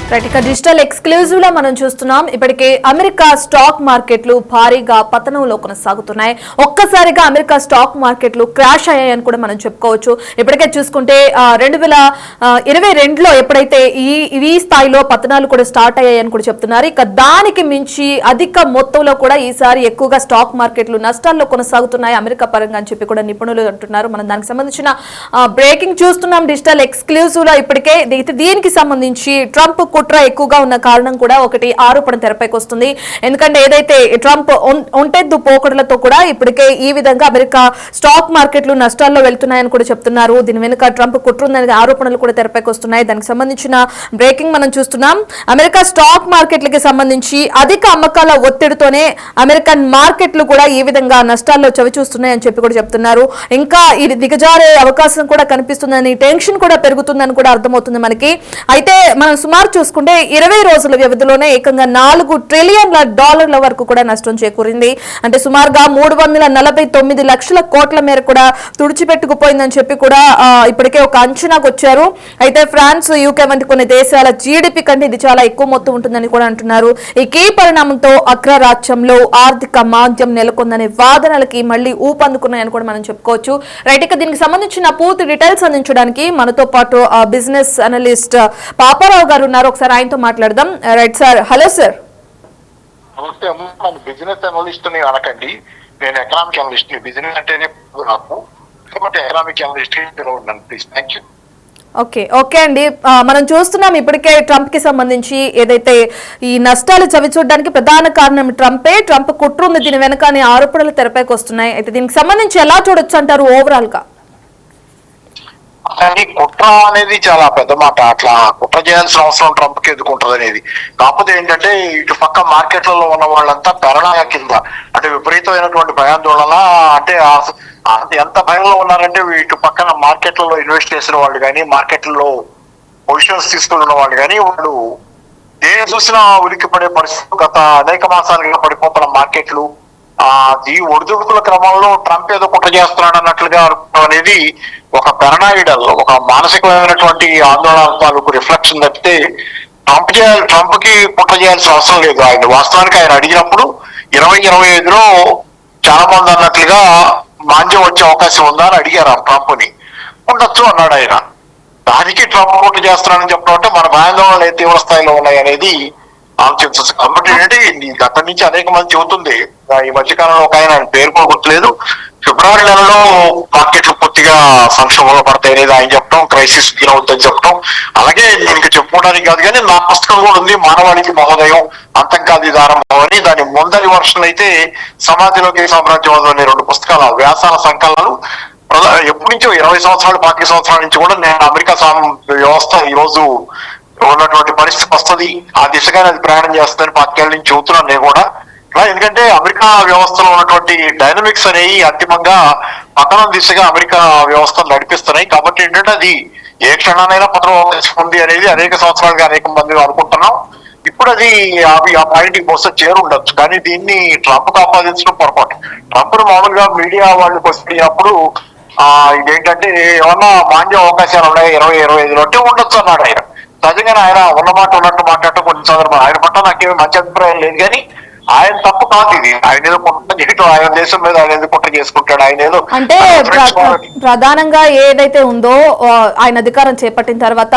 Right, ఇక digital exclusive లో మనం చూస్తున్నాం. ఇప్పటికే అమెరికా స్టాక్ మార్కెట్లు భారీగా పతనంలో కొనసాగుతున్నాయి. ఒక్కసారిగా అమెరికా స్టాక్ మార్కెట్లు క్రాష్ అయ్యాయని కూడా మనం చెప్పుకోవచ్చు. ఇప్పటికే చూసుకుంటే 2022లో ఎప్పుడైతే ఈ స్థాయిలో పతనాలు కూడా స్టార్ట్ అయ్యాయని కూడా చెప్తున్నారు. ఇక దానికి మించి అధిక మొత్తంలో కూడా ఈసారి ఎక్కువగా స్టాక్ మార్కెట్లు నష్టాల్లో కొనసాగుతున్నాయి అమెరికా పరంగా అని చెప్పి కూడా నిపుణులు అంటున్నారు. మనం దానికి సంబంధించిన బ్రేకింగ్ చూస్తున్నాం డిజిటల్ ఎక్స్క్లూజివ్ లో. ఇప్పటికే దీనికి సంబంధించి ట్రంప్ కుట్ర ఎక్కువగా ఉన్న కారణం కూడా ఒకటి ఆరోపణ తెరపైకి వస్తుంది. ఎందుకంటే ఏదైతే ట్రంప్ ఒంటెద్దు పోకడలతో కూడా ఇప్పటికే ఈ విధంగా అమెరికా స్టాక్ మార్కెట్లు నష్టాల్లో వెళ్తున్నాయని కూడా చెప్తున్నారు. దీని వెనుక ట్రంప్ కుట్ర ఉందనే ఆరోపణలు కూడా తెరపైకి వస్తున్నాయి. దానికి సంబంధించిన బ్రేకింగ్ మనం చూస్తున్నాం. అమెరికా స్టాక్ మార్కెట్లకి సంబంధించి అధిక అమ్మకాల ఒత్తిడితోనే అమెరికన్ మార్కెట్లు కూడా ఈ విధంగా నష్టాల్లో చవిచూస్తున్నాయని చెప్పి కూడా చెప్తున్నారు. ఇంకా ఇది దిగజారే అవకాశం కూడా కనిపిస్తుందని, టెన్షన్ కూడా పెరుగుతుందని కూడా అర్థమవుతుంది మనకి. అయితే మనం సుమారు చూసుకుంటే 20 రోజుల వ్యవధిలోనే ఏకంగా $4 ట్రిలియన్ల వరకు కూడా నష్టం చేకూరింది. అంటే సుమారుగా 349 లక్షల కోట్ల మేర కూడా తుడిచిపెట్టుకుపోయిందని చెప్పి కూడా ఇప్పటికే ఒక అంచనాకు వచ్చారు. అయితే ఫ్రాన్స్, యూకే వంటి కొన్ని దేశాల జీడిపి కంటే ఇది చాలా ఎక్కువ మొత్తం ఉంటుందని కూడా అంటున్నారు. ఈ కీ పరిణామంతో అగ్రరాజ్యంలో ఆర్థిక మాంద్యం నెలకొందనే వాదనలకి మళ్ళీ ఊపందుకున్నాయని కూడా మనం చెప్పుకోవచ్చు. రైట్, ఇక దీనికి సంబంధించిన పూర్తి డీటెయిల్స్ అందించడానికి మనతో పాటు బిజినెస్ అనలిస్ట్ పాపారావు గారు ఉన్నారు. ఒకసారి ఆయనతో మాట్లాడదాం. Right sir. Hello sir. నమస్తే అమ్మ. నన్ను బిజినెస్ అనలిస్ట్ ని అనకండి, నేను ఎకనామిక్ అనలిస్ట్ ని. బిజినెస్ అంటేనే నాకు, కాబట్టి ఎకనామిక్ అనలిస్ట్ పిలవండి ప్లీజ్. Thank you. ఓకే అండి. మనం చూస్తున్నాం ఇప్పటికే ట్రంప్ కి సంబంధించి ఏదైతే ఈ నష్టాలు చవిచూడడానికి ప్రధాన కారణం ట్రంప్ కుట్ర ఉంది దీని వెనక అనే ఆరోపణలు తెరపైకి వస్తున్నాయి. అయితే దీనికి సంబంధించి ఎలా చూడొచ్చు అంటారు ఓవరాల్ గా? కానీ కుట్ర అనేది చాలా పెద్ద మాట. అట్లా కుట్ర చేయాల్సిన అవసరం ట్రంప్ కి ఎదుర్కొంటది అనేది. కాకపోతే ఏంటంటే ఇటు పక్క మార్కెట్లలో ఉన్న వాళ్ళంతా పెరణాయ కింద, అంటే విపరీతమైనటువంటి భయాందోళన, అంటే ఎంత భయంలో ఉన్నారంటే ఇటు పక్కన మార్కెట్లలో ఇన్వెస్ట్ చేసిన వాళ్ళు కానీ, మార్కెట్లలో పొజిషన్స్ తీసుకున్న వాళ్ళు కానీ, వాళ్ళు దేని చూసినా ఉలిక్కి పడే పరిస్థితి. గత అనేక మాసాలుగా పడిపోతున్న మార్కెట్లు ఈ ఒడిదుడుకుల క్రమంలో ట్రంప్ ఏదో కుట్ర చేస్తున్నాడు అన్నట్లుగా అనేది ఒక పెరనాయిడల్, ఒక మానసికమైనటువంటి ఆందోళన తాలూకు రిఫ్లెక్షన్ తప్పితే ట్రంప్ కి కుట్ర చేయాల్సిన అవసరం లేదు. ఆయన వాస్తవానికి ఆయన అడిగినప్పుడు 2025లో చాలా మంది అన్నట్లుగా మాంద్యం వచ్చే అవకాశం ఉందా అని అడిగారు ట్రంప్ ని. ఉండొచ్చు అన్నాడు ఆయన. దానికి ట్రంప్ కుట్ర చేస్తున్నాడని చెప్పడం అంటే మన భయాందోళనలు ఏ తీవ్ర స్థాయిలో ఉన్నాయి అనేది ఆలోచించవచ్చు. కాబట్టి ఏంటంటే గతం నుంచి అనేక మంది చెబుతుంది. ఈ మధ్యకాలంలో ఒక ఆయన పేరు కూడా గుర్తులేదు, ఫిబ్రవరి నెలలో మార్కెట్లు పూర్తిగా సంక్షోభంలో పడతాయి అనేది ఆయన చెప్పడం, క్రైసిస్ అవుతుందని చెప్పడం. అలాగే దీనికి చెప్పుకోవడానికి కాదు కానీ నా పుస్తకం కూడా ఉంది, మానవాళికి మహోదయం అంతఃకాది ఆరంభం అని. దాని ముందరి వర్షన్ అయితే సమాధిలోకి సామ్రాజ్యవాదం అనే 2 పుస్తకాల వ్యాసాల సంకలనాలు. ఎప్పటి నుంచో 20 సంవత్సరాలు 25 సంవత్సరాల నుంచి కూడా నేను అమెరికా వ్యవస్థ ఈ రోజు ఉన్నటువంటి పరిస్థితి వస్తుంది, ఆ దిశగానే అది ప్రయాణం చేస్తుందని 25 ఏళ్ళ నుంచి చెబుతున్నాను నేను కూడా. ఎందుకంటే అమెరికా వ్యవస్థలో ఉన్నటువంటి డైనమిక్స్ అనేవి అంతిమంగా పతనం దిశగా అమెరికా వ్యవస్థను నడిపిస్తున్నాయి. కాబట్టి ఏంటంటే అది ఏ క్షణానైనా పతనం అవకాశం ఉంది అనేది అనేక సంవత్సరాలుగా అనేక మంది అనుకుంటున్నాం. ఇప్పుడు అది ఆ పాయింట్కి బహుశా చేరుండొచ్చు. కానీ దీన్ని ట్రంప్ ఆపాదించడం పొరపాటు. ట్రంప్ మామూలుగా మీడియా వాళ్ళకి వచ్చినప్పుడు ఇదేంటంటే ఏమన్నా మాంద్య అవకాశాలు ఉన్నాయి 2025లో అంటే ఉండొచ్చు అన్నాడు ఆయన. సహజంగానే ఆయన ఉన్నమాట ఉన్నట్టు మాట్లాడటం కొన్ని సందర్భాలు. ఆయన పట్ల నాకేమి మంచి అభిప్రాయం లేదు, కానీ ఆయన తప్పు కాదు ఇది. ఆయన ఏదో కుట్ర చేయటం, ఆయన దేశం మీద ఆయన ఏదో కుట్ర చేసుకుంటాడు. ఆయన ఏదో అంటే ప్రధానంగా ఏదైతే ఉందో ఆయన అధికారం చేపట్టిన తర్వాత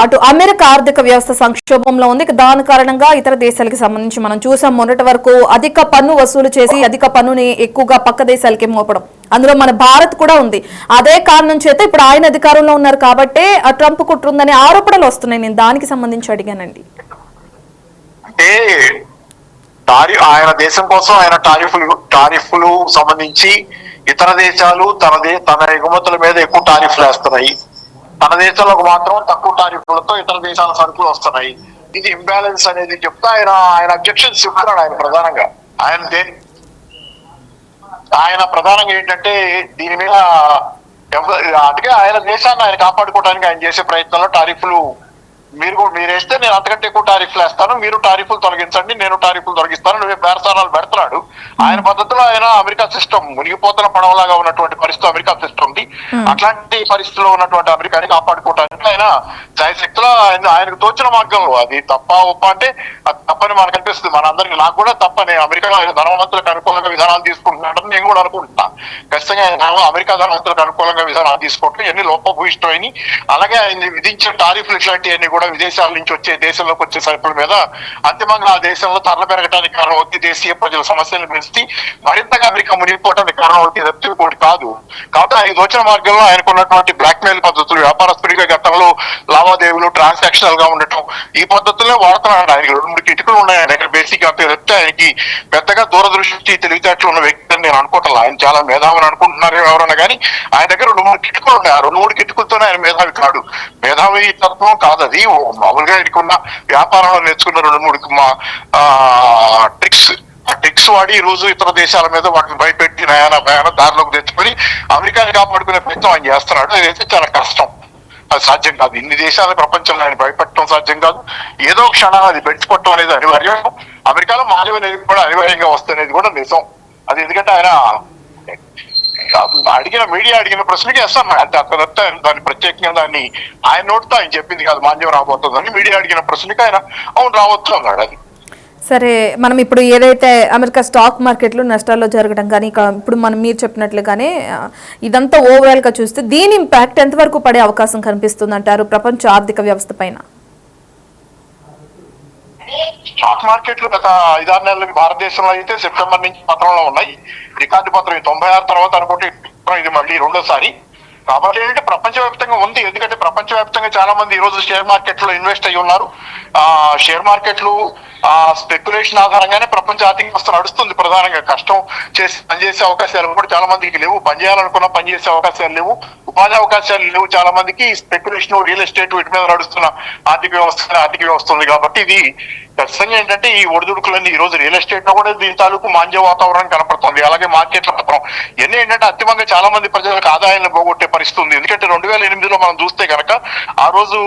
అటు అమెరికా ఆర్థిక వ్యవస్థ సంక్షోభంలో ఉంది. దాని కారణంగా ఇతర దేశాలకు సంబంధించి మనం చూసాం మొన్నటి వరకు అధిక పన్ను వసూలు చేసి అధిక పన్నుని ఎక్కువగా పక్క దేశాలకి మోపడం, అందులో మన భారత్ కూడా ఉంది. అదే కారణం చేత ఇప్పుడు ఆయన అధికారంలో ఉన్నారు కాబట్టి ఆ ట్రంప్ కుట్ర ఉందనే ఆరోపణలు వస్తున్నాయి. నేను దానికి సంబంధించి అడిగానండి. అంటే ఆయన దేశం కోసం ఆయన టారిఫ్లు సంబంధించి ఇతర దేశాలు తన ఎగుమతుల మీద ఎక్కువ టారిఫ్లు వేస్తున్నాయి, తన దేశంలోకి మాత్రం తక్కువ టారిఫ్లతో ఇతర దేశాల సరుకులు వస్తున్నాయి. ఇది ఇంబ్యాలెన్స్ అనేది చెప్తే ఆయన అబ్జెక్షన్స్ చెప్తున్నాడు. ఆయన ప్రధానంగా ఏంటంటే దీని మీద అందుకే ఆయన దేశాన్ని ఆయన కాపాడుకోవడానికి ఆయన చేసే ప్రయత్నంలో టారిఫ్లు మీరు వేస్తే నేను అంతకంటే ఎక్కువ టారిఫ్లు వేస్తాను, మీరు టారిఫ్లు తొలగించండి, నేను టారిఫ్లు తొలగిస్తాను, నువ్వే బేరసారాలు పెడుతున్నాడు. ఆయన పద్ధతిలో ఆయన అమెరికా సిస్టమ్ మునిగిపోతున్న పడవలాగా ఉన్నటువంటి పరిస్థితి అమెరికా సిస్టమ్ ఉంది. అట్లాంటి పరిస్థితిలో ఉన్నటువంటి అమెరికాని కాపాడుకోవడానికి ఆయన శాయశక్తిలో ఆయనకు తోచిన మార్గంలో, అది తప్ప ఒప్ప అంటే అది తప్పని మనకు అనిపిస్తుంది. మనందరికీ, నాకు కూడా తప్పని, అమెరికాలో ఆయన ధనవంతులకు అనుకూలంగా విధానాలు తీసుకుంటున్నాడని నేను కూడా అనుకుంటున్నా. ఖచ్చితంగా ఆయన అమెరికా ధనవంతులకు అనుకూలంగా విధానాలు తీసుకుంటూ ఎన్ని లోపభూయిష్టమైనవి, అలాగే ఆయన విధించిన టారిఫ్లు ఇట్లాంటివన్నీ కూడా విదేశాల నుంచి వచ్చే, దేశంలోకి వచ్చే సరుకుల మీద అంతిమంగా ఆ దేశంలో ధరలు పెరగడానికి కారణం అవుతుంది, దేశీయ ప్రజల సమస్యలను పెంచి మరింతగా అమెరికా మునిగిపోవడానికి కారణం అవుతుంది, తప్పితే ఇంకోటి కాదు. కాబట్టి ఆయన దోచిన మార్గంలో ఆయనకున్నటువంటి బ్లాక్ మెయిల్ పద్ధతులు, వ్యాపారస్తుడిగా గతంలో లావాదేవీలు ట్రాన్సాక్షనల్ గా ఉండటం, ఈ పద్ధతులనే వాడుతున్నాడు. ఆయనకి 2-3 కిటుకులు ఉన్నాయి ఆయన దగ్గర. బేసిక్ గా చెప్తే ఆయనకి పెద్దగా దూరదృష్టి తెలివితేటలు ఉన్న వ్యక్తి అని నేను అనుకుంటాను. ఆయన చాలా మేధావిని అనుకుంటున్నారు ఎవరన్నా కానీ, ఆయన దగ్గర 2-3 కిటుకులు ఉన్నాయి. ఆ 2-3 కిటుకులతోనే ఆయన మేధావి కాడు, మేధావి తత్వం కాదు అది. మామూలుగా ఆయనకున్న వ్యాపారంలో నేర్చుకున్న 2-3 ట్రిక్స్, ఆ ట్రిక్స్ వాడి ఈ రోజు ఇతర దేశాల మీద వాటిని భయపెట్టి నయాన భయాన దారిలోకి తెచ్చుకొని అమెరికాని కాపాడుకునే ప్రయత్నం ఆయన చేస్తున్నాడు. అదైతే చాలా కష్టం, అది సాధ్యం కాదు. ఇన్ని దేశాల ప్రపంచంలో ఆయన భయపెట్టడం సాధ్యం కాదు. ఏదో క్షణాలు అది బెడిచిపట్టడం అనేది అనివార్యం. అమెరికాలో మానవ అనేది కూడా అనివార్యంగా వస్తున్నది కూడా నిజం. అది ఎందుకంటే ఆయన మీడియా అడిగిన ప్రశ్నకి వేస్తాను అంటే అక్కడ దాన్ని ప్రత్యేకంగా దాన్ని ఆయన నోటితో ఆయన చెప్పింది కాదు, మాంద్యం రాబోతుందని. మీడియా అడిగిన ప్రశ్నకి ఆయన అవును రావచ్చు అన్నాడు. అది సరే, మనం ఇప్పుడు ఏదైతే అమెరికా స్టాక్ మార్కెట్లు నష్టాల్లో జరగడం కానీ, ఇప్పుడు మీరు చెప్పినట్లుగానే ఇదంతా ఓవరాల్గా చూస్తే దీని ఇంపాక్ట్ ఎంతవరకు పడే అవకాశం కనిపిస్తుంది అంటారు ప్రపంచ ఆర్థిక వ్యవస్థ పైన? స్టాక్ మార్కెట్లు గత 5-6 నెలలకి భారతదేశంలో అయితే సెప్టెంబర్ నుంచి పత్రంలో ఉన్నాయి. రికార్డు పత్రం 96 తర్వాత అనుకుంటే ఇది మళ్ళీ రెండోసారి. కాబట్టి ఏంటంటే ప్రపంచవ్యాప్తంగా ఉంది. ఎందుకంటే ప్రపంచవ్యాప్తంగా చాలా మంది ఈ రోజు షేర్ మార్కెట్ లో ఇన్వెస్ట్ అయ్యి ఉన్నారు. షేర్ మార్కెట్లు స్పెక్యులేషన్ ఆధారంగానే ప్రపంచ ఆర్థిక వ్యవస్థ నడుస్తుంది. ప్రధానంగా కష్టం చేసి పనిచేసే అవకాశాలు కూడా చాలా మందికి లేవు, పనిచేయాలనుకున్నా పనిచేసే అవకాశాలు లేవు, ఉపాధి అవకాశాలు లేవు చాలా మందికి. స్పెక్యులేషన్, రియల్ ఎస్టేట్ వీటి మీద నడుస్తున్న ఆర్థిక వ్యవస్థ ఉంది. కాబట్టి ఇది ఖచ్చితంగా ఏంటంటే ఈ ఒడిదుడుకులన్నీ ఈ రోజు రియల్ ఎస్టేట్ లో కూడా దీని తాలూకు మాంద్య వాతావరణం కనపడుతుంది. అలాగే మార్కెట్ల పత్రం ఇవన్నీ ఏంటంటే అంతిమంగా చాలా మంది ప్రజలకు ఆదాయాన్ని పోగొట్టే పరిస్థితి ఉంది. ఎందుకంటే 2008లో మనం చూస్తే కనుక ఆ రోజు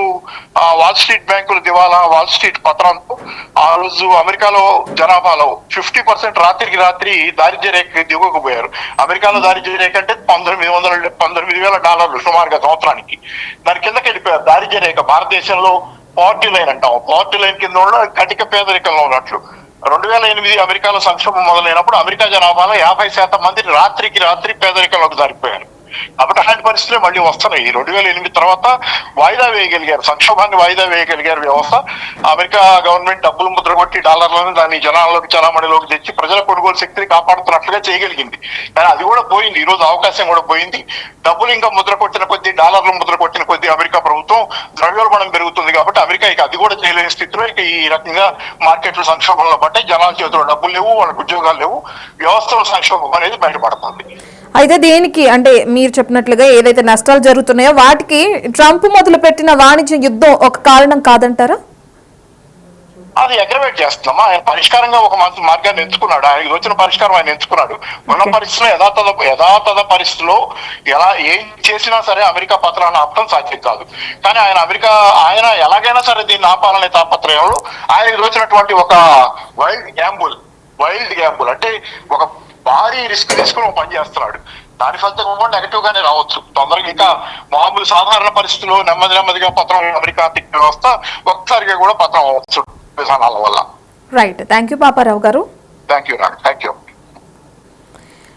వాల్ స్ట్రీట్ బ్యాంకులు దివాలా, వాల్ స్ట్రీట్ పత్రంతో ఆ రోజు అమెరికాలో జనాభాలో 50% రాత్రికి రాత్రి దారిద్ర్య రేఖ దిగువకపోయారు. అమెరికాలో దారిద్ర్య రేఖ అంటే $19,000 సుమారుగా సంవత్సరానికి. దాని కిందకి వెళ్ళిపోయారు దారిద్ర్య రేఖ. భారతదేశంలో పావర్టీ లైన్ అంటాం, పావర్టీ లైన్ కింద ఉన్న కటిక పేదరికంలో ఉన్నట్లు. 2008 అమెరికాలో సంక్షోభం మొదలైనప్పుడు అమెరికా జనాభాలో 50% మంది రాత్రికి రాత్రి పేదరికంలోకి జారిపోయారు. కాబట్టి అలాంటి పరిస్థితులు మళ్ళీ వస్తున్నాయి. 2008 తర్వాత వాయిదా వేయగలిగారు, సంక్షోభాన్ని వాయిదా వేయగలిగారు వ్యవస్థ. అమెరికా గవర్నమెంట్ డబ్బులు ముద్ర కొట్టి డాలర్లను దాన్ని జనాల్లోకి చలామణిలోకి తెచ్చి ప్రజల కొనుగోలు శక్తిని కాపాడుతున్నట్లుగా చేయగలిగింది. కానీ అది కూడా పోయింది, ఈ రోజు అవకాశం కూడా పోయింది. డబ్బులు ఇంకా ముద్ర కొట్టిన కొద్దీ, డాలర్లు ముద్ర కొట్టిన కొద్దీ అమెరికా ప్రభుత్వం ద్రవ్యోల్బణం పెరుగుతుంది. కాబట్టి అమెరికా ఇక అది కూడా చేయలేని స్థితిలో ఇక ఈ రకంగా మార్కెట్లు సంక్షోభంలో పట్టాయి. జనాల చేతిలో డబ్బులు లేవు, వాళ్ళకి ఉద్యోగాలు లేవు, వ్యవస్థల సంక్షోభం అనేది బయటపడుతుంది. అయితే దేనికి అంటే మీరు చెప్పినట్లుగా ఏదైతే నష్టాలు జరుగుతున్నాయో వాటికి ట్రంప్ మొదలుపెట్టిన వాణిజ్య యుద్ధం ఒక కారణం కాదంటారా? అది అగ్రవేట్ చేస్తున్నామా? ఆయన పరిష్కారంగా ఒక మార్గాన్ని ఎంచుకున్నాడు. ఆయనకి వచ్చిన పరిష్కారం ఆయన ఎంచుకున్నాడు. ఉన్న పరిస్థితిలో యథాతథ పరిస్థితిలో ఎలా ఏం చేసినా సరే అమెరికా పత్రాన్ని ఆపడం సాధ్యం కాదు. కానీ ఆయన ఎలాగైనా సరే దీన్ని ఆపాలనే తాపత్రయంలో ఆయనకి వచ్చినటువంటి ఒక వైల్డ్ గ్యాంబుల్ అంటే ఒక భారీ రిస్క్ తీసుకుని పని చేస్తున్నాడు. దాని ఫలితం కూడా నెగటివ్ గానే రావచ్చు. తొందరగా ఇంకా మామూలు సాధారణ పరిస్థితుల్లో నెమ్మదిగా పత్రం అమెరికా ఆర్థిక వ్యవస్థ ఒక్కసారిగా కూడా పత్రం అవ్వచ్చు విధానాల వల్ల. రైట్, థ్యాంక్ యూ పాపారావు గారు. Thank you.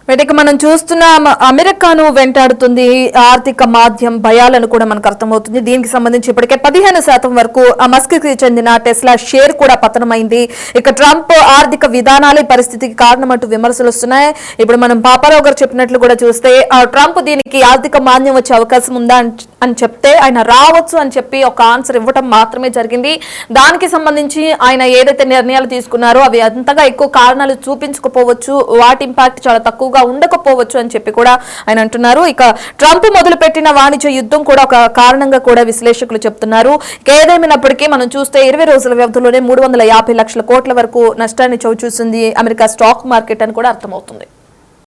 వీటికి మనం చూస్తున్న అమెరికాను వెంటాడుతుంది ఆర్థిక మాధ్యం భయాలను కూడా మనకు అర్థమవుతుంది. దీనికి సంబంధించి ఇప్పటికే 15% వరకు మస్క్ కి చెందిన టెస్లా షేర్ కూడా పతనమైంది. ఇక ట్రంప్ ఆర్థిక విధానాలు ఈ పరిస్థితికి కారణమంటూ విమర్శలు వస్తున్నాయి. ఇప్పుడు మనం పాపారావు గారు చెప్పినట్లు కూడా చూస్తే ట్రంప్ దీనికి ఆర్థిక మాంద్యం వచ్చే అవకాశం ఉందా అని చెప్తే ఆయన రావచ్చు అని చెప్పి ఒక ఆన్సర్ ఇవ్వటం మాత్రమే జరిగింది. దానికి సంబంధించి ఆయన ఏదైతే నిర్ణయాలు తీసుకున్నారో అవి అంతగా ఎక్కువ కారణాలు చూపించకపోవచ్చు, వాటి ఇంపాక్ట్ చాలా తక్కువగా ఉండకపోవచ్చు అని చెప్పి కూడా ఆయన అంటున్నారు. ఇక ట్రంప్ మొదలుపెట్టిన వాణిజ్య యుద్ధం కూడా ఒక కారణంగా కూడా విశ్లేషకులు చెప్తున్నారు. ఏదేమైనప్పటికీ మనం చూస్తే 20 రోజుల వ్యవధిలోనే 350 లక్షల కోట్ల వరకు నష్టాన్ని చవిచూసింది అమెరికా స్టాక్ మార్కెట్ అని కూడా అర్థమవుతుంది.